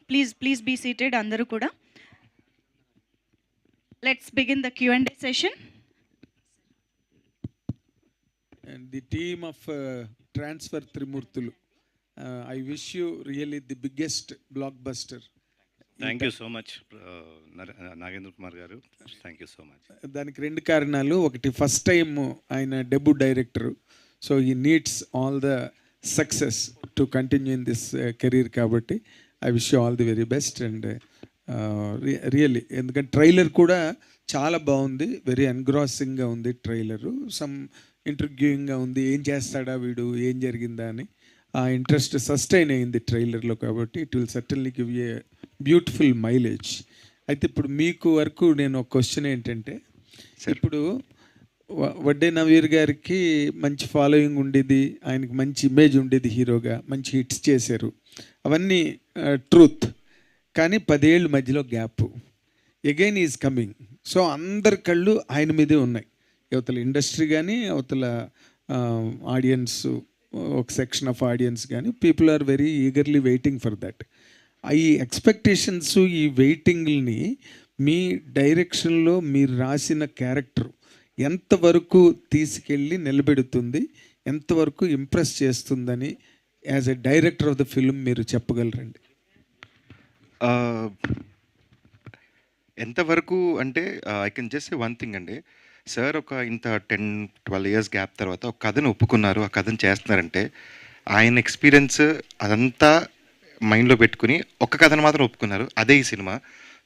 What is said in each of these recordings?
Please be seated అందరూ కూడా. Let's begin the Q&A session. And the team of Transfer Trimurtulu, I wish you really the biggest blockbuster. Thank you so much Nagendra Kumar garu, thank you so much. దానికి రెండు కారణాలు. ఒకటి, first time ఆయన debut director, so he needs all the success to continue in this career. కాబట్టి I wish you all the very best. And really ఎందుకంటే trailer కూడా చాలా బాగుంది, వెరీ ఎన్గ్రాసింగ్గా ఉంది ట్రైలరు. సమ్ ఇంటర్వ్యూయింగ్గా ఉంది, ఏం చేస్తాడా వీడు, ఏం జరిగిందా అని ఆ ఇంట్రెస్ట్ సస్టైన్ అయింది ట్రైలర్లో. కాబట్టి it will certainly give a beautiful mileage. అయితే ఇప్పుడు మీకు వరకు నేను ఒక క్వశ్చన్ ఏంటంటే, ఇప్పుడు వడ్డే నవీర్ గారికి మంచి ఫాలోయింగ్ ఉండేది, ఆయనకి మంచి ఇమేజ్ ఉండేది, హీరోగా మంచి హిట్స్ చేశారు, అవన్నీ ట్రూత్. కానీ 10 ఏళ్ళ మధ్యలో gap, again is coming. So అందరి కళ్ళు ఆయన మీదే ఉన్నాయి, అవతల ఇండస్ట్రీ కానీ అవతల ఆడియన్స్, ఒక సెక్షన్ ఆఫ్ ఆడియన్స్ కానీ. People are very eagerly waiting for that. ఈ ఎక్స్పెక్టేషన్స్, ఈ వెయిటింగ్ని మీ డైరెక్షన్లో మీరు రాసిన క్యారెక్టర్ ఎంతవరకు తీసుకెళ్ళి నిలబెడుతుంది, ఎంతవరకు ఇంప్రెస్ చేస్తుందని as a director of the film మీరు చెప్పగలరండి? ఎంతవరకు అంటే I can just say one thing అండి. సార్ ఒక ఇంత 10-12 ఇయర్స్ గ్యాప్ తర్వాత ఒక కథను ఒప్పుకున్నారు, ఆ కథను చేస్తున్నారంటే ఆయన ఎక్స్పీరియన్స్ అదంతా మైండ్లో పెట్టుకుని ఒక్క కథను మాత్రం ఒప్పుకున్నారు, అదే ఈ సినిమా.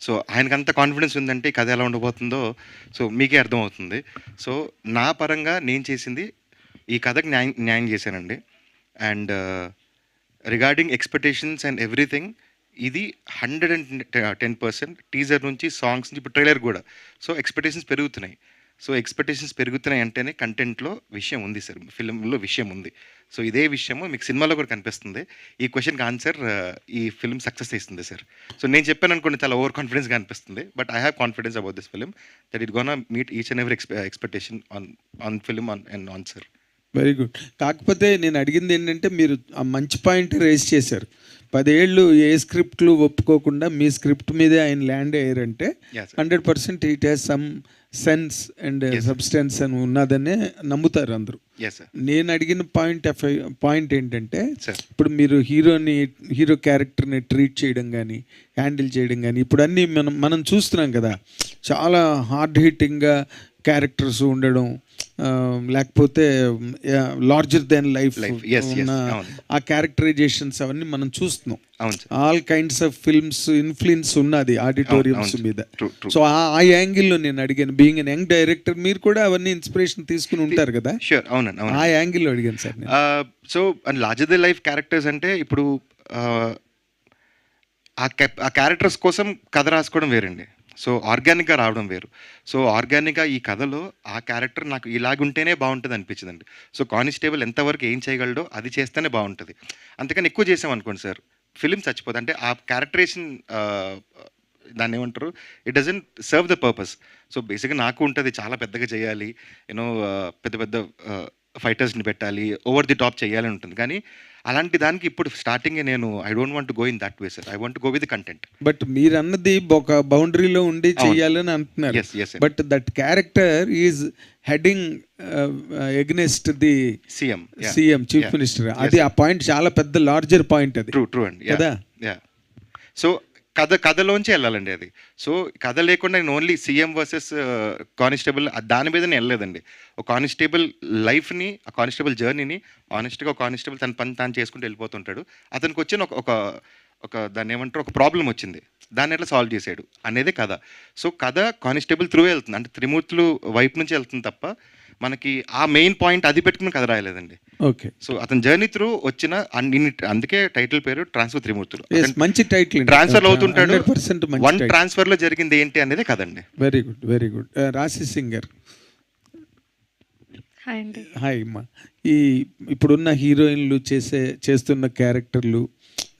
సో ఆయనకు అంత కాన్ఫిడెన్స్ ఉందంటే ఈ కథ ఎలా ఉండబోతుందో సో మీకే అర్థమవుతుంది. సో నా పరంగా నేను చేసింది ఈ కథకు న్యాయం చేశానండి. And regarding expectations and everything, ఇది 110% టీజర్ నుంచి సాంగ్స్ నుంచి ఇప్పుడు ట్రైలర్ కూడా. సో ఎక్స్పెక్టేషన్స్ పెరుగుతున్నాయి. సో ఎక్స్పెక్టేషన్స్ పెరుగుతున్నాయి అంటేనే కంటెంట్లో విషయం ఉంది సార్, ఫిల్మ్లో విషయం ఉంది. సో ఇదే విషయము మీకు సినిమాలో కూడా కనిపిస్తుంది. ఈ క్వశ్చన్కి ఆన్సర్ ఈ ఫిల్మ్ సక్సెస్ ఇస్తుంది సార్. సో నేను చెప్పాను అనుకోండి, చాలా ఓవర్ కాన్ఫిడెన్స్గా అనిపిస్తుంది, but I have confidence about this film that it gonna meet each and every expectation on film on sir. Very good. కాకపోతే నేను అడిగింది ఏంటంటే, మీరు ఆ మంచి పాయింట్ రేస్ చేశారు. 10 ఏళ్ళు ఏ స్క్రిప్ట్లు ఒప్పుకోకుండా మీ స్క్రిప్ట్ మీదే ఆయన ల్యాండ్ అయ్యారంటే 100% it has some sense and substance అని ఉన్నదనే నమ్ముతారు అందరూ. నేను అడిగిన పాయింట్ ఏంటంటే, ఇప్పుడు మీరు హీరో క్యారెక్టర్ని ట్రీట్ చేయడం కానీ, హ్యాండిల్ చేయడం కానీ, ఇప్పుడు అన్నీ మనం చూస్తున్నాం కదా, చాలా హార్డ్ హిట్టింగ్గా క్యారెక్టర్స్ ఉండడం, లేకపోతే లార్జర్ దెన్ లైఫ్ ఆ క్యారెక్టరైజేషన్స్ అవన్నీ మనం చూస్తున్నాం. All kinds of films influence ఉన్నది ఆడిటోరియంస్ మీద. సో ఆ యాంగిల్లో నేను అడిగాను, బీయింగ్ ఎన్ యంగ్ డైరెక్టర్ మీరు కూడా అవన్నీ ఇన్స్పిరేషన్ తీసుకుని ఉంటారు కదా, ఆ యాంగిల్లో అడిగాను sir. So and larger than life characters అంటే ఇప్పుడు ఆ క్యారెక్టర్స్ కోసం కథ రాసుకోవడం వేరండి, సో ఆర్గానిక్గా రావడం వేరు. సో ఆర్గానిక్గా ఈ కథలో ఆ క్యారెక్టర్ నాకు ఇలాగుంటేనే బాగుంటుంది అనిపించిందండి. సో కానిస్టేబుల్ ఎంతవరకు ఏం చేయగలడో అది చేస్తేనే బాగుంటుంది. అంతకని ఎక్కువ చేసాం అనుకోండి సార్, ఫిలిం చచ్చిపోతుంది. అంటే ఆ క్యారెక్టరేషన్ దాన్ని ఏమంటారు, it doesn't serve the purpose. So బేసిక్గా నాకు ఉంటుంది చాలా పెద్దగా చేయాలి, యూనో పెద్ద పెద్ద ఫైటర్స్ని పెట్టాలి, ఓవర్ ది టాప్ చేయాలని ఉంటుంది. కానీ అలాంటి దానికి ఇప్పుడు స్టార్టింగ్ నేను I don't want go in that way sir, I want go with content. But మీరు అన్నది ఒక బౌండరీలో ఉండి చేయాలని అంటున్నారు, but that character is heading against the CM chief minister. అది ఆ పాయింట్ చాలా పెద్ద లార్జర్ పాయింట్ అది. ట్రూ అండి కదా. సో కథలోంచి వెళ్ళాలండి అది. సో కథ లేకుండా నేను ఓన్లీ సీఎం వర్సెస్ కానిస్టేబుల్ దాని మీదనే వెళ్ళలేదండి. ఒక కానిస్టేబుల్ లైఫ్ని, ఆ కానిస్టేబుల్ జర్నీని ఆనెస్ట్గా కానిస్టేబుల్ తన పని తాను చేసుకుంటూ వెళ్ళిపోతుంటాడు. అతనికి వచ్చిన ఒక దాన్ని ఏమంటారు, ఒక ప్రాబ్లం వచ్చింది, దాన్ని ఎట్లా సాల్వ్ చేసాడు అనేది కథ. సో కథ కానిస్టేబుల్ త్రూ వెళ్తుంది, అంటే త్రిమూర్తులు వైపు నుంచి వెళ్తుంది తప్ప మనకి ఆ మెయిన్ పాయింట్ అది పెట్టుకుని కథ రాయలేదండి. ఓకే. సో అతని జర్నీ త్రూ వచ్చిన అందుకే టైటిల్ పేరు ట్రాన్స్ఫర్ త్రిమూర్తులు. మంచి టైటిల్. ట్రాన్స్ఫర్ అవుతుంటాడు, వన్ ట్రాన్స్ఫర్ లో జరిగింది ఏంటి అనేది కదండి. Very good, very good. రాశి సింగర్. హాయ్ అమ్మా. ఇప్పుడున్న హీరోయిన్లు చేస్తున్న క్యారెక్టర్లు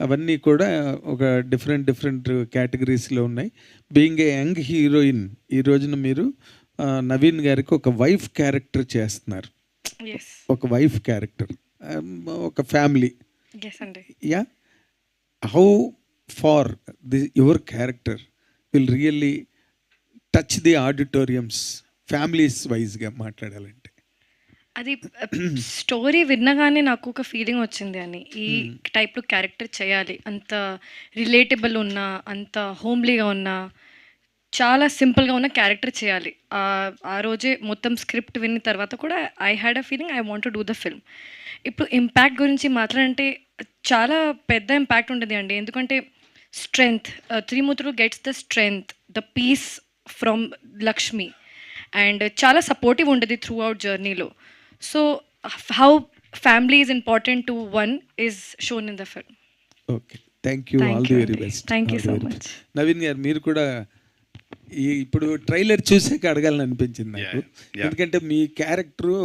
అవన్నీ కూడా ఒక డిఫరెంట్ కేటగిరీస్లో ఉన్నాయి. బీయింగ్ ఏ యంగ్ హీరోయిన్, ఈ రోజున మీరు నవీన్ గారికి ఒక వైఫ్ క్యారెక్టర్ చేస్తున్నారు. ఒక వైఫ్ క్యారెక్టర్, ఒక family. Yeah, how for your character will really touch the auditoriums families వైజ్గా మాట్లాడాలంటే? అది స్టోరీ విన్నగానే నాకు ఒక ఫీలింగ్ వచ్చింది అని ఈ టైప్లో క్యారెక్టర్ చేయాలి, అంత రిలేటబుల్ ఉన్న, అంత హోమ్లీగా ఉన్న, చాలా సింపుల్గా ఉన్న క్యారెక్టర్ చేయాలి. ఆ రోజే మొత్తం స్క్రిప్ట్ విన్న తర్వాత కూడా I had a feeling I want to do the film. ఇప్పుడు ఇంపాక్ట్ గురించి మాట్లాడంటే చాలా పెద్ద ఇంపాక్ట్ ఉంటుంది అండి. ఎందుకంటే స్ట్రెంగ్త్, త్రిమూర్తులు gets the strength, the peace from Lakshmi, and చాలా సపోర్టివ్ ఉంటుంది త్రూ అవుట్ జర్నీలో. So how family is important to one is shown in the film. Okay, thank you, all the very best. Thank you so much. Naveen garu, మీరు కూడా ఇప్పుడు trailer చూసాక అడగాలని అనిపించింది నాకు. ఎందుకంటే మీ క్యారెక్టరు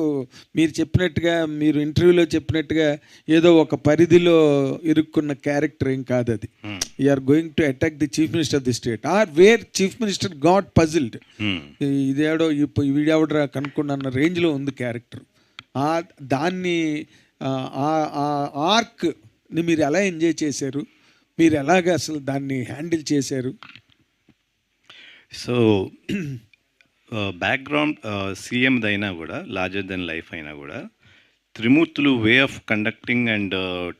మీరు చెప్పినట్టుగా, మీరు ఇంటర్వ్యూలో చెప్పినట్టుగా ఏదో ఒక పరిధిలో ఇరుక్కున్న క్యారెక్టర్ ఏం కాదు అది. You're going to attack the chief minister of the state or where chief minister got puzzled. ఇదేడో వీడెవడరా కనుక్కున్న రేంజ్లో ఉంది క్యారెక్టర్. దాన్ని ఆర్క్ని మీరు ఎలా ఎంజాయ్ చేశారు, మీరు ఎలాగ అసలు దాన్ని హ్యాండిల్ చేశారు? సో బ్యాక్గ్రౌండ్ సీఎంది అయినా కూడా, లార్జర్ దెన్ లైఫ్ అయినా కూడా, త్రిమూర్తులు way of conducting and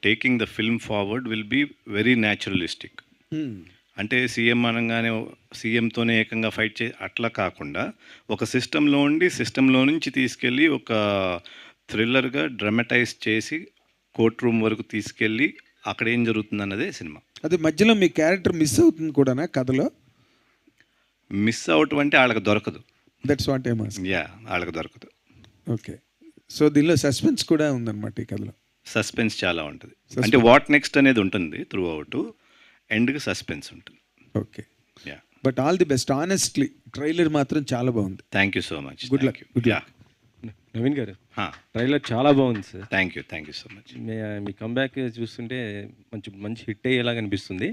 taking the film forward will be very naturalistic. అంటే సీఎం అనగానే సీఎంతోనే ఏకంగా ఫైట్ అట్లా కాకుండా ఒక సిస్టంలో నుంచి తీసుకెళ్ళి ఒక థ్రిల్లర్గా డ్రామటైజ్ చేసి కోర్ట్ రూమ్ వరకు తీసుకెళ్ళి అక్కడ ఏం జరుగుతుంది అన్నదే సినిమా. అది మధ్యలో మీ క్యారెక్టర్ మిస్ అవుతుంది కూడానా కథలో? మిస్ అవటం అంటే వాళ్ళకి దొరకదు. That's what I'm asking. Yeah, వాళ్ళకి దొరకదు. ఓకే, సో దీనిలో సస్పెన్స్ కూడా ఉందన్నమాట ఈ కథలో. సస్పెన్స్ చాలా ఉంటుంది. అంటే వాట్ నెక్స్ట్ అనేది ఉంటుంది త్రూ అవుట్, ఎండ్కి సస్పెన్స్ ఉంటుంది. Okay, yeah, but all the best. Honestly trailer మాత్రం చాలా బాగుంది. Thank you so much. Good luck. Good yeah, luck. Naveen గారు, ట్రైలర్ చాలా బాగుంది sir. Thank you so much. Me comeback చూస్తుంటే మంచి హిట్ అయ్యేలాగా అనిపిస్తుంది.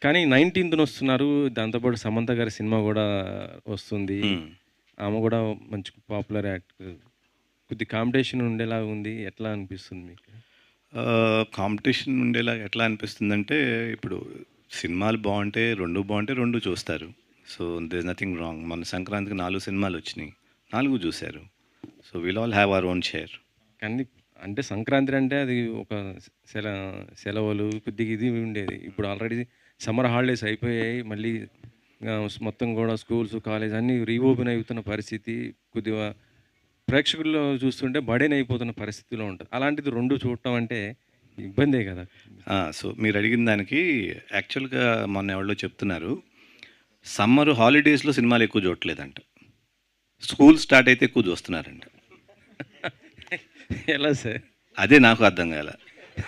కానీ 19th వస్తున్నారు, దాంతోపాటు సమంత గారి సినిమా కూడా వస్తుంది. ఆమె కూడా మంచి పాపులర్ యాక్టర్. కొద్ది కాంపిటీషన్ ఉండేలాగా ఉంది, ఎట్లా అనిపిస్తుంది మీకు? కాంపిటీషన్ ఉండేలా ఎట్లా అనిపిస్తుందంటే, ఇప్పుడు సినిమాలు బాగుంటే రెండు చూస్తారు. So there nothing wrong. మన సంక్రాంతికి 4 సినిమాలు వచ్చినాయి, 4 చూశారు. So will all have our own share. కానీ అంటే సంక్రాంతి అంటే అది ఒక సెలవులు కొద్దిగా ఇది ఉండేది. ఇప్పుడు ఆల్రెడీ సమ్మర్ హాలిడేస్ అయిపోయాయి, మళ్ళీ మొత్తం కూడా స్కూల్స్, కాలేజ్ అన్నీ రీఓపెన్ అవుతున్న పరిస్థితి. కొద్దిగా ప్రేక్షకుల్లో చూస్తుంటే బడేన్ అయిపోతున్న పరిస్థితిలో ఉంటుంది. అలాంటిది 2 చూడటం అంటే ఇబ్బందే కదా. సో మీరు అడిగిన దానికి యాక్చువల్గా మొన్న ఎవరో చెప్తున్నారు, సమ్మర్ హాలిడేస్లో సినిమాలు ఎక్కువ చూడట్లేదంట, స్కూల్ స్టార్ట్ అయితే ఎక్కువ చూస్తున్నారంట. ఎలా సార్? అదే నాకు అర్థం కాల.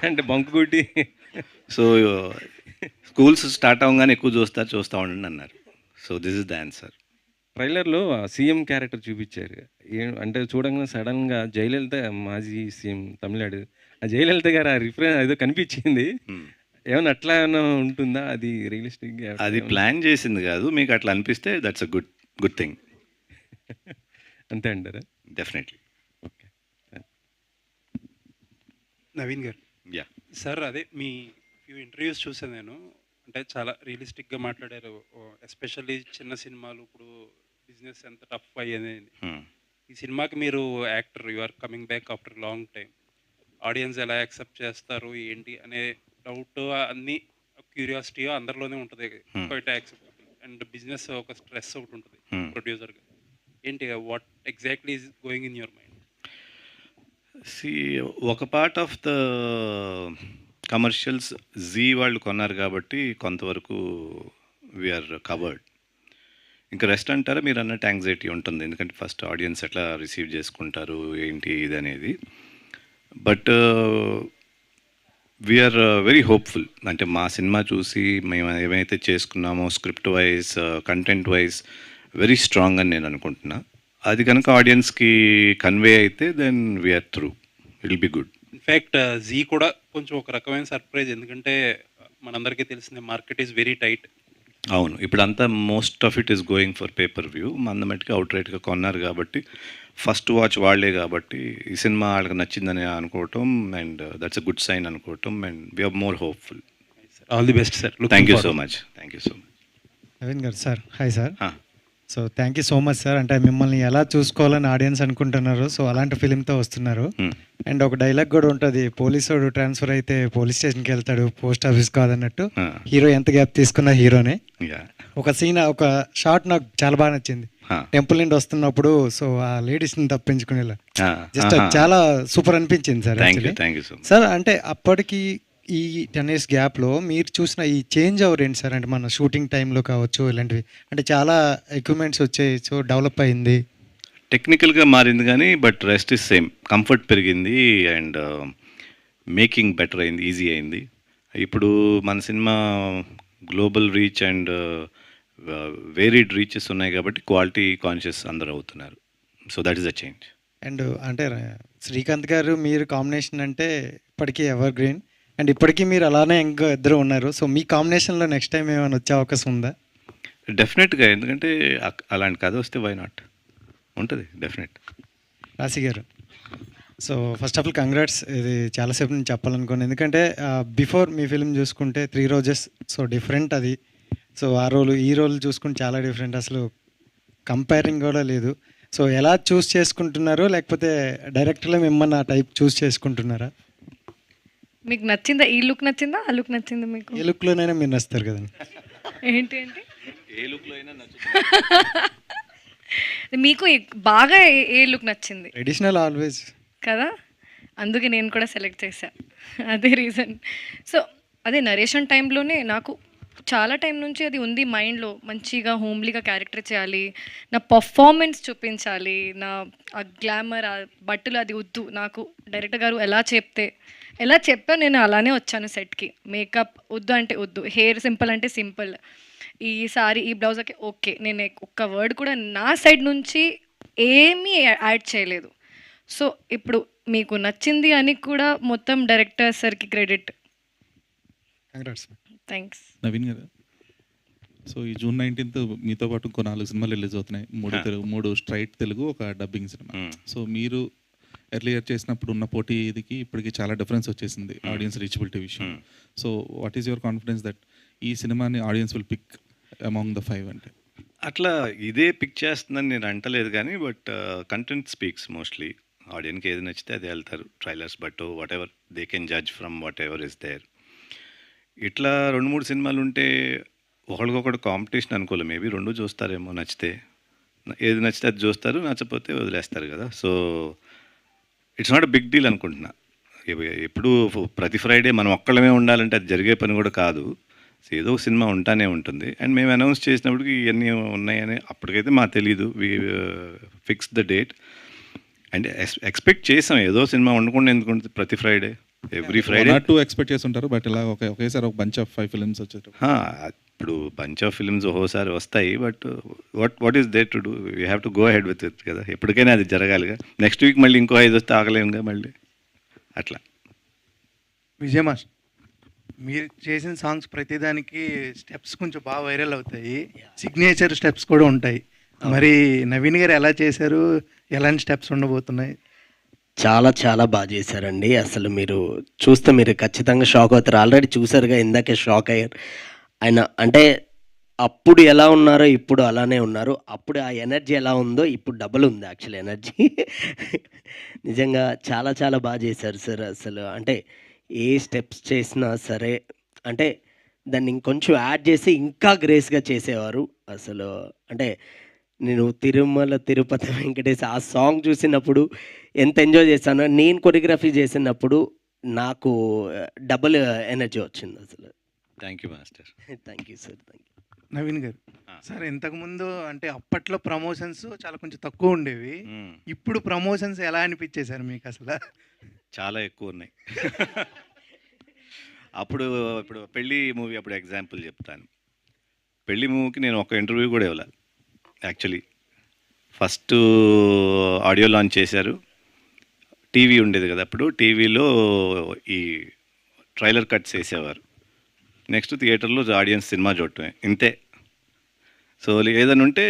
అంటే బంకు కొట్టి సో స్కూల్స్ స్టార్ట్ అవ్వగానే ఎక్కువ చూస్తూ ఉండండి అన్నారు. So this is the answer. ట్రైలర్లో సీఎం క్యారెక్టర్ చూపించారు. అంటే చూడంగానే సడన్గా జయలలిత, మాజీ సీఎం తమిళనాడు, ఆ జయలలిత గారు ఆ రిఫరెన్స్ ఏదో కనిపించింది. ఏమన్నా అట్లా ఏమన్నా ఉంటుందా? అది రియలిస్టిక్గా అది ప్లాన్ చేసింది కాదు, మీకు అట్లా అనిపిస్తే దట్స్ అ గుడ్ థింగ్. అంతే అంటారా? డెఫినెట్లీ. ఓకే. నవీన్ గారు, యా సార్, అదే మీ ఫ్యూ ఇంటర్వ్యూస్ చూసాను నేను. అంటే చాలా రియలిస్టిక్గా మాట్లాడారు. ఎస్పెషల్లీ చిన్న సినిమాలు ఇప్పుడు బిజినెస్ ఎంత టఫ్ అయ్యేది. ఈ సినిమాకి మీరు actor, you are coming back after long time. Audience ఎలా యాక్సెప్ట్ చేస్తారు ఏంటి అనే డౌట్, అన్ని క్యూరియాసిటీ అందరిలోనే ఉంటుంది. క్వైట్ యాక్సెప్ట్ అండ్ బిజినెస్ ఒక స్ట్రెస్ ఒకటి ఉంటుంది ప్రొడ్యూసర్గా. ఏంటి what exactly is going in your mind? ఒక part of the commercials Zee వాళ్ళు కొన్నారు కాబట్టి కొంతవరకు వీఆర్ కవర్డ్. ఇంకా రెస్ట్ అంటారా మీరు అన్నట్టు యాంగ్జైటీ ఉంటుంది, ఎందుకంటే ఫస్ట్ ఆడియన్స్ ఎట్లా రిసీవ్ చేసుకుంటారు ఏంటి ఇది అనేది. But we're very hopeful. అంటే మా సినిమా చూసి మేము ఏమైతే చేసుకున్నామో script wise, content wise very strong అని నేను అనుకుంటున్నా. అది కనుక ఆడియన్స్కి కన్వే అయితే then we're through, it will be good. In fact Zee కూడా కొంచెం ఒక రకమైన సర్ప్రైజ్, ఎందుకంటే మనందరికీ తెలిసిందే మార్కెట్ ఈజ్ వెరీ టైట్. అవును, ఇప్పుడు అంతా most of it is going for pay per view. మన మట్టుగా అవుట్ రైట్గా కొన్నారు కాబట్టి, ఫస్ట్ వాచ్ వాళ్ళే కాబట్టి ఈ సినిమా వాళ్ళకి నచ్చిందని అనుకోవటం, and that's a good sign అనుకోవటం, and we're more hopeful. All the best sir. Thank you so much. Naveen garu sir, hi sir. So thank you so much sir. అంటే మిమ్మల్ని ఎలా చూసుకోవాలని ఆడియన్స్ అనుకుంటున్నారు, సో అలాంటి ఫిలింతో వస్తున్నారు. అండ్ ఒక డైలాగ్ కూడా ఉంటుంది, పోలీసు ట్రాన్స్ఫర్ అయితే పోలీస్ స్టేషన్కి వెళ్తాడు, పోస్ట్ ఆఫీస్ కాదన్నట్టు. హీరో ఎంత గ్యాప్ తీసుకున్నా హీరోనే. ఒక సీన్, ఒక షాట్ నాకు చాలా బాగా నచ్చింది. టెంపుల్ నుండి వస్తున్నప్పుడు సో ఆ లేడీస్ని తప్పించుకునేలా జస్ట్ చాలా సూపర్ అనిపించింది సార్. సార్ అంటే అప్పటికి ఈ 10 years గ్యాప్లో మీరు చూసిన ఈ చేంజ్ ఓవర్ ఏంటి సార్? అంటే మన షూటింగ్ టైంలో కావచ్చు ఇలాంటివి, అంటే చాలా ఎక్విప్మెంట్స్ వచ్చాయి, సో డెవలప్ అయింది, టెక్నికల్గా మారింది కానీ but rest is same. Comfort పెరిగింది అండ్ మేకింగ్ బెటర్ అయింది, ఈజీ అయింది. ఇప్పుడు మన cinema global reach and varied reaches ఉన్నాయి కాబట్టి క్వాలిటీ కాన్షియస్ అందరూ అవుతున్నారు. So that is the change. And అంటే శ్రీకాంత్ గారు మీరు కాంబినేషన్ అంటే ఇప్పటికీ ఎవర్ గ్రీన్, అండ్ ఇప్పటికీ మీరు అలానే ఇంకా ఇద్దరు ఉన్నారు. సో మీ కాంబినేషన్లో నెక్స్ట్ టైం ఏమైనా వచ్చే అవకాశం ఉందా? డెఫినెట్గా, ఎందుకంటే అలాంటి కథ వస్తే వై నాట్, ఉంటుంది డెఫినెట్. రాశి గారు, so first of all congrats. ఇది చాలాసేపు నేను చెప్పాలనుకోండి, ఎందుకంటే బిఫోర్ మీ ఫిల్మ్ చూసుకుంటే 3 Roses, సో డిఫరెంట్ అది. సో ఆ రోలు ఈ రోల్ చూసుకుంటే చాలా డిఫరెంట్, అసలు కంపేరింగ్ కూడా లేదు. సో ఎలా చూస్ చేసుకుంటున్నారో, లేకపోతే డైరెక్టర్లో మిమ్మల్ని ఆ టైప్ చూస్ చేసుకుంటున్నారా? మీకు నచ్చిందా? ఈ లుక్ నచ్చిందా, ఆ లుక్ నచ్చిందా మీకు? ఏ లుక్లోనైనా మీరు నచ్చుతారు కదండి. ఏంటి ఏంటి ఏ లుక్లో అయినా మీకు బాగా ఏ లుక్ నచ్చింది? ట్రెడిషనల్ ఆల్వేస్ కదా, అందుకే నేను కూడా సెలెక్ట్ చేశా, అదే రీజన్. సో అదే నరేషన్ టైంలోనే నాకు చాలా టైం నుంచి అది ఉంది మైండ్లో, మంచిగా హోమ్లీగా క్యారెక్టర్ చేయాలి, నా పర్ఫార్మెన్స్ చూపించాలి, నా ఆ గ్లామర్, ఆ బట్టలు అది వద్దు నాకు. డైరెక్టర్ గారు ఎలా చెప్పా నేను అలానే వచ్చాను సెట్కి. మేకప్ వద్దు అంటే వద్దు, హెయిర్ సింపుల్ అంటే సింపుల్, ఈ సారీ ఈ బ్లౌజ్కి ఓకే. నేను ఒక్క వర్డ్ కూడా నా సైడ్ నుంచి ఏమీ యాడ్ చేయలేదు. సో ఇప్పుడు మీకు నచ్చింది అని కూడా మొత్తం డైరెక్టర్ సార్కి క్రెడిట్. కంగ్రాట్స్. థ్యాంక్స్. నవీన్ గారు, సో ఈ June 19th మీతో పాటు ఇంకో 4 సినిమాలు రిలీజ్ అవుతున్నాయి. 3 స్ట్రైట్ తెలుగు, ఒక డబ్బింగ్ సినిమా. సో మీరు ఎర్లియర్ చేసినప్పుడు ఉన్న పోటీకి ఇప్పటికి చాలా డిఫరెన్స్ వచ్చేసింది ఆడియన్స్ రీచబిలిటీ విషయం. So what is your confidence that ఈ సినిమాని audience will pick among the 5? అంటే అట్లా ఇదే పిక్ చేస్తుందని నేను అంటలేదు కానీ బట్ కంటెంట్ స్పీక్స్ మోస్ట్లీ. ఆడియన్కి ఏది నచ్చితే అదే వెళ్తారు. Trailers but whatever they can judge from whatever is there. ఇట్లా 2-3 సినిమాలు ఉంటే ఒకరికొకటి కాంపిటీషన్ అనుకోలేదు. మేబీ 2 చూస్తారేమో, నచ్చితే ఏది నచ్చితే అది చూస్తారు, నచ్చకపోతే వదిలేస్తారు కదా. So it's not a big deal అనుకుంటున్నా. ఎప్పుడు ప్రతి ఫ్రైడే మనం ఒక్కళ్ళమే ఉండాలంటే అది జరిగే పని కూడా కాదు. ఏదో ఒక సినిమా ఉంటానే ఉంటుంది. అండ్ మేము అనౌన్స్ చేసినప్పటికి ఇవన్నీ ఉన్నాయని అప్పటికైతే మాకు తెలీదు. We fix the date and expect చేసాం ఏదో సినిమా ఉండకుండా ఎందుకుంటుంది ప్రతి ఫ్రైడే, ఎవ్రీ ఫ్రైడే. 2 ఎక్స్పెక్ట్ చేసి ఉంటారు, బట్ ఇలా ఒకేసారి ఒక బంచ్ ఆఫ్ 5 ఫిల్మ్స్ వచ్చేట. ఇప్పుడు బంచ్ ఆఫ్ ఫిల్మ్స్ ఒక్కోసారి వస్తాయి, but what is there to do, we have to go head with it కదా. ఎప్పటికైనా అది జరగాలిగా. నెక్స్ట్ వీక్ మళ్ళీ ఇంకో 5 వస్తే ఆగలేముగా మళ్ళీ అట్లా. విజయ్ మాస్టర్, మీరు చేసిన సాంగ్స్ ప్రతిదానికి స్టెప్స్ కొంచెం బాగా వైరల్ అవుతాయి, సిగ్నేచర్ స్టెప్స్ కూడా ఉంటాయి. మరి నవీన్ గారు ఎలా చేశారు, ఎలాంటి స్టెప్స్ ఉండబోతున్నాయి? చాలా చాలా బాగా చేశారండి. అసలు మీరు చూస్తే మీరు ఖచ్చితంగా షాక్ అవుతారు. ఆల్రెడీ చూసారుగా, ఇందాకే షాక్ అయ్యారు ఆయన. అంటే అప్పుడు ఎలా ఉన్నారో ఇప్పుడు అలానే ఉన్నారు. అప్పుడు ఆ ఎనర్జీ ఎలా ఉందో ఇప్పుడు డబుల్ ఉంది యాక్చువల్ ఎనర్జీ. నిజంగా చాలా చాలా బాగా చేశారు సార్. అసలు అంటే ఏ స్టెప్స్ చేసినా సరే అంటే దాన్ని ఇంకొంచెం యాడ్ చేసి ఇంకా గ్రేస్గా చేసేవారు. అసలు అంటే నేను తిరుమల తిరుపతి వెంకటేశ్ ఆ సాంగ్ చూసినప్పుడు ఎంత ఎంజాయ్ చేశానో, నేను కొరియోగ్రఫీ చేసినప్పుడు నాకు డబుల్ ఎనర్జీ వచ్చింది అసలు. Thank you master. Thank you sir. Thank you. Naveen garu, sir ఇంతకుముందు అంటే అప్పట్లో ప్రమోషన్స్ చాలా కొంచెం తక్కువ ఉండేవి, ఇప్పుడు ప్రమోషన్స్ ఎలా అనిపించేశారు మీకు అసలు? చాలా ఎక్కువ ఉన్నాయి. ఇప్పుడు పెళ్ళి మూవీ అప్పుడు ఎగ్జాంపుల్ చెప్తాను. పెళ్ళి మూవీకి నేను ఒక ఇంటర్వ్యూ కూడా ఇవ్వాలి. యాక్చువల్లీ ఫస్ట్ ఆడియో లాంచ్ చేశారు, టీవీ ఉండేది కదా అప్పుడు, టీవీలో ఈ ట్రైలర్ కట్స్ వేసేవారు. నెక్స్ట్ థియేటర్లో ఆడియన్స్ సినిమా చూడటమే, ఇంతే. సో ఏదైనా ఉంటే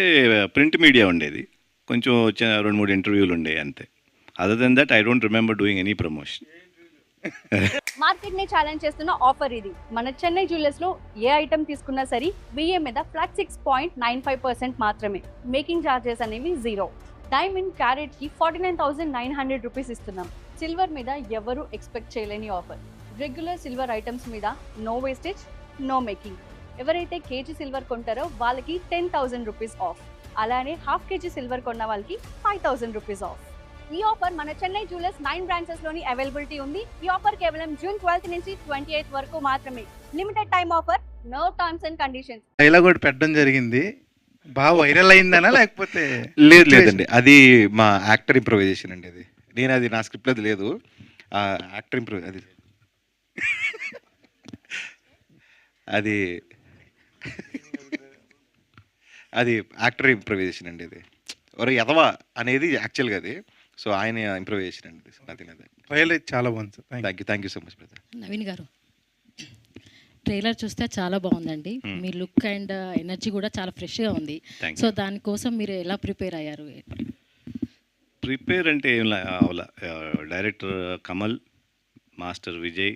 ప్రింట్ మీడియా ఉండేది, కొంచెం 2-3 ఇంటర్వ్యూలు ఉండేవి అంతే. Other then that I don't remember doing any promotion. Market ని ఛాలెంజ్ చేస్తున్న ఆఫర్ ఇది. మన చెన్నై జ్యువెలర్స్ లో ఏ ఐటమ్ తీసుకున్నా సరే VA మీద ఫ్లాట్ 6.95% మాత్రమే. మేకింగ్ చార్జెస్ అనేవి 0. డైమండ్ క్యారెట్ కి 49,900 రూపీస్ ఇస్తున్నాం. సిల్వర్ మీద ఎవరు ఎక్స్పెక్ట్ చేయలేని ఆఫర్. రెగ్యులర్ సిల్వర్ ఐటమ్స్ మీద నో వేస్టేజ్, నో మేకింగ్. ఎవరైతే కేజీ సిల్వర్ కొంటారో వాళ్ళకి 10,000 రూపీస్ ఆఫ్. అలానే హాఫ్ కేజీ సిల్వర్ కొన్న వాళ్ళకి 5,000 రూపీస్ ఆఫ్. ఈ ఆఫర్ మన చెన్నై జ్యువెలర్స్ 9 బ్రాంచెస్ లోని అవైలబిలిటీ ఉంది. ఈ ఆఫర్ కేవలం జూన్ 12 నుంచి 28 వరకు మాత్రమే. Limited time offer, no terms and conditions. Dialogue కూడా పెట్టడం జరిగింది, బాగా వైరల్ అయిందనా లేకపోతే? లేదండి, అది మా యాక్టర్ ఇంప్రూవైజేషన్ అండి. అది నా స్క్రిప్ట్ అది లేదు, యాక్టర్ ఇంప్రూవ్ అది యాక్టర్ ఇంప్రూవైజేషన్ అండి. అది ఒక ఎదవా అనేది యాక్చువల్గా అది. సో ఆయన ఇంప్రూవైజేషన్ అండి. అది ట్రైలర్ చాలా బాగుంది sir. Thank you so much brother. Naveen గారు, ట్రైలర్ చూస్తే చాలా బాగుందండి. మీ లుక్ అండ్ ఎనర్జీ కూడా చాలా ఫ్రెష్గా ఉంది. సో దానికోసం మీరు ఎలా ప్రిపేర్ అయ్యారు? ప్రిపేర్ అంటే ఏం డైరెక్టర్ కమల్, మాస్టర్ విజయ్,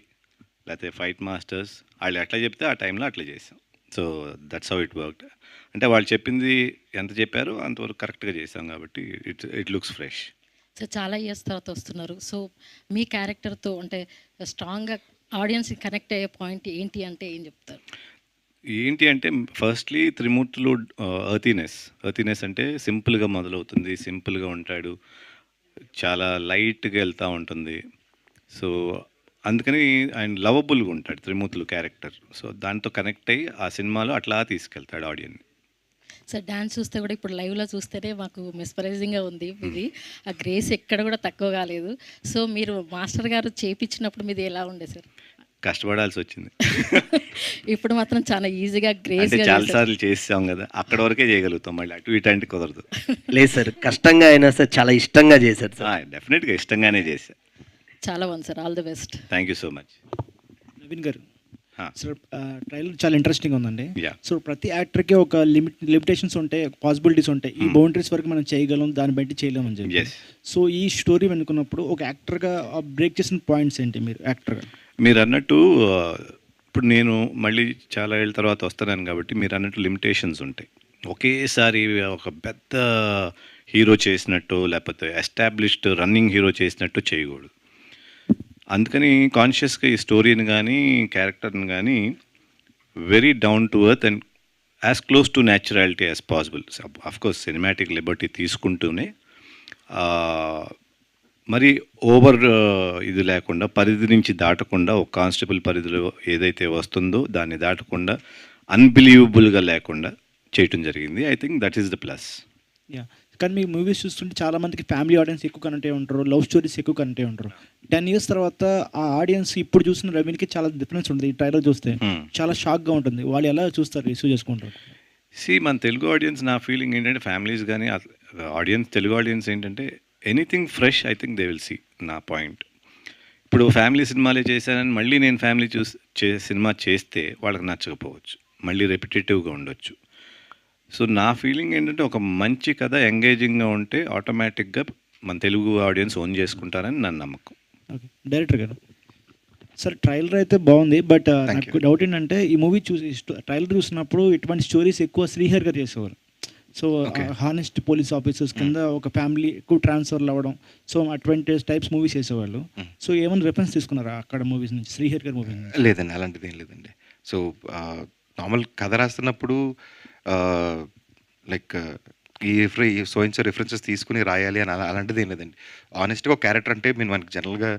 లేకపోతే ఫైట్ మాస్టర్స్ వాళ్ళు ఎట్లా చెప్తే ఆ టైంలో అట్లా చేసాం. So that's how it worked. అంటే వాళ్ళు చెప్పింది ఎంత చెప్పారో అంతవరకు కరెక్ట్గా చేసాం కాబట్టి ఇట్ లుక్స్ ఫ్రెష్. సో చాలా ఇయర్స్ తర్వాత వస్తున్నారు. సో మీ క్యారెక్టర్తో అంటే స్ట్రాంగ్గా ఆడియన్స్ కనెక్ట్ అయ్యే పాయింట్ ఏంటి అంటే ఏం చెప్తారు? ఏంటి అంటే ఫస్ట్లీ త్రిమూర్తులు ఎర్తీనెస్ అంటే సింపుల్గా మొదలవుతుంది, సింపుల్గా ఉంటాడు, చాలా లైట్గా వెళ్తూ ఉంటుంది. సో అందుకని ఆయన లవబుల్గా ఉంటాడు త్రిమూర్తులు క్యారెక్టర్. సో దాంతో కనెక్ట్ అయ్యి ఆ సినిమాలో అట్లా తీసుకెళ్తాడు ఆడియన్ని. సార్ డాన్స్ చూస్తే కూడా ఇప్పుడు లైవ్లో చూస్తేనే మాకు మెస్పరైజింగ్గా ఉంది ఇది. ఆ గ్రేస్ ఎక్కడ కూడా తక్కువ కాలేదు. సో మీరు మాస్టర్ గారు చేయించినప్పుడు మీది ఎలా ఉండే సార్? కష్టపడాల్సి వచ్చింది. ఇప్పుడు మాత్రం చాలా ఈజీగా గ్రేస్గా చాలా సార్లు చేసాం కదా, అక్కడ వరకే చేయగలుగుతాం, మళ్ళీ అటు ఇటు అంటే కుదరదు. లేదు సార్, కష్టంగా అయినా సార్ చాలా ఇష్టంగా చేశారు సార్. డెఫినెట్గా ఇష్టంగానే చేశాను. చాలా బాగుంది sir, all the best. Thank you so much. Naveen garu, sir trailer చాలా ఇంట్రెస్టింగ్ ఉందండి. Yeah. సో ప్రతి యాక్టర్కి ఒక లిమిటేషన్స్ ఉంటాయి, పాసిబిలిటీస్ ఉంటాయి. ఈ బౌండరీస్ వరకు మనం చేయగలం, దాన్ని బట్టి చేయలేము అని చెప్పి. సో ఈ స్టోరీ వెనుకున్నప్పుడు ఒక యాక్టర్గా బ్రేక్ చేసిన పాయింట్స్ ఏంటి మీరు యాక్టర్గా? మీరు అన్నట్టు ఇప్పుడు నేను మళ్ళీ చాలా ఏళ్ళ తర్వాత వస్తున్నాను కాబట్టి మీరు అన్నట్టు లిమిటేషన్స్ ఉంటాయి. ఒకేసారి ఒక పెద్ద హీరో చేసినట్టు లేకపోతే ఎస్టాబ్లిష్డ్ రన్నింగ్ హీరో చేసినట్టు చేయకూడదు. అందుకని కాన్షియస్గా ఈ స్టోరీని కానీ క్యారెక్టర్ని కానీ very down to earth and as close to naturality as possible. Of course cinematic liberty తీసుకుంటూనే మరి ఓవర్ ఇది లేకుండా, పరిధి నుంచి దాటకుండా, ఒక కానిస్టేబుల్ పరిధిలో ఏదైతే వస్తుందో దాన్ని దాటకుండా అన్బిలీవబుల్గా లేకుండా చేయటం జరిగింది. I think that is the plus. Yeah, కానీ మీ మూవీస్ చూస్తుంటే చాలా మందికి ఫ్యామిలీ ఆడియన్స్ ఎక్కువ కనెక్ట్ అయి ఉంటారు, లవ్ స్టోరీస్ ఎక్కువ కనెక్ట్ అయి ఉంటారు. 10 years తర్వాత ఆ ఆడియన్స్ ఇప్పుడు చూసిన రవీన్కి చాలా డిఫరెన్స్ ఉంటుంది. ఈ ట్రైలర్ చూస్తే చాలా షాక్గా ఉంటుంది. వాళ్ళు ఎలా చూస్తారు, రిసీవ్ చేసుకుంటారు? మన తెలుగు ఆడియన్స్, నా ఫీలింగ్ ఏంటంటే ఫ్యామిలీస్ కానీ ఆడియన్స్, తెలుగు ఆడియన్స్ ఏంటంటే anything fresh I think they will see. నా పాయింట్ ఇప్పుడు ఫ్యామిలీ సినిమాలే చేశానని మళ్ళీ నేను ఫ్యామిలీ సినిమా చేస్తే వాళ్ళకి నచ్చకపోవచ్చు, మళ్ళీ రెపిటేటివ్గా ఉండొచ్చు. సో నా ఫీలింగ్ ఏంటంటే ఒక మంచి కథ ఎంగేజింగ్గా ఉంటే ఆటోమేటిక్గా మన తెలుగు ఆడియన్స్ ఓన్ చేసుకుంటారని నా నమ్మకం. ఓకే, డైరెక్టర్ గారు, సార్ ట్రైలర్ అయితే బాగుంది, బట్ నాకు డౌట్ ఏంటంటే ఈ మూవీ ట్రైలర్ చూసినప్పుడు ఇటువంటి స్టోరీస్ ఎక్కువ శ్రీహర్ గారు చేసేవారు. సో హానెస్ట్ పోలీస్ ఆఫీసర్స్ కింద ఒక ఫ్యామిలీ ఎక్కువ ట్రాన్స్ఫర్లు అవ్వడం, సో అటువంటి టైప్స్ మూవీస్ చేసేవాళ్ళు. సో ఏమైనా రెఫరెన్స్ తీసుకున్నారా అక్కడ మూవీస్ నుంచి, శ్రీహర్ గారి మూవీ? లేదండి, అలాంటిది ఏం లేదండి. సో నార్మల్ కథ రాస్తున్నప్పుడు లైక్ ఈ సో రిఫరెన్సెస్ తీసుకుని రాయాలి అని అలాంటిది ఏం లేదండి. ఆనెస్ట్గా ఒక క్యారెక్టర్ అంటే మనకి జనరల్గా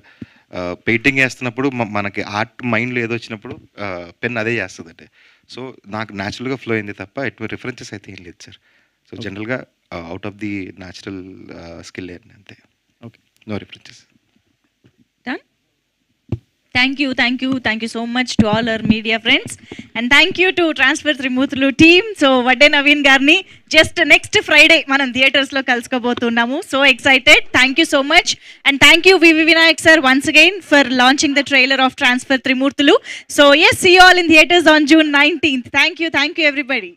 పెయింటింగ్ వేస్తున్నప్పుడు మనకి ఆర్ట్ మైండ్లో ఏదో వచ్చినప్పుడు పెన్ అదే చేస్తుందండి. సో నాకు న్యాచురల్గా ఫ్లో అయింది తప్ప ఎటువంటి రిఫరెన్సెస్ అయితే ఏం లేదు సార్. సో జనరల్గా out of the natural skill అంతే. Okay, no references. Thank you so much to all our media friends, and thank you to Transfer Trimurtulu team. So Vadde Naveen garni just next Friday manam theaters lo kaluskobothunnamu. So excited. Thank you so much, and thank you VV Vinayak sir once again for launching the trailer of Transfer Trimurtulu. So yes, see you all in theaters on June 19th. Thank you everybody.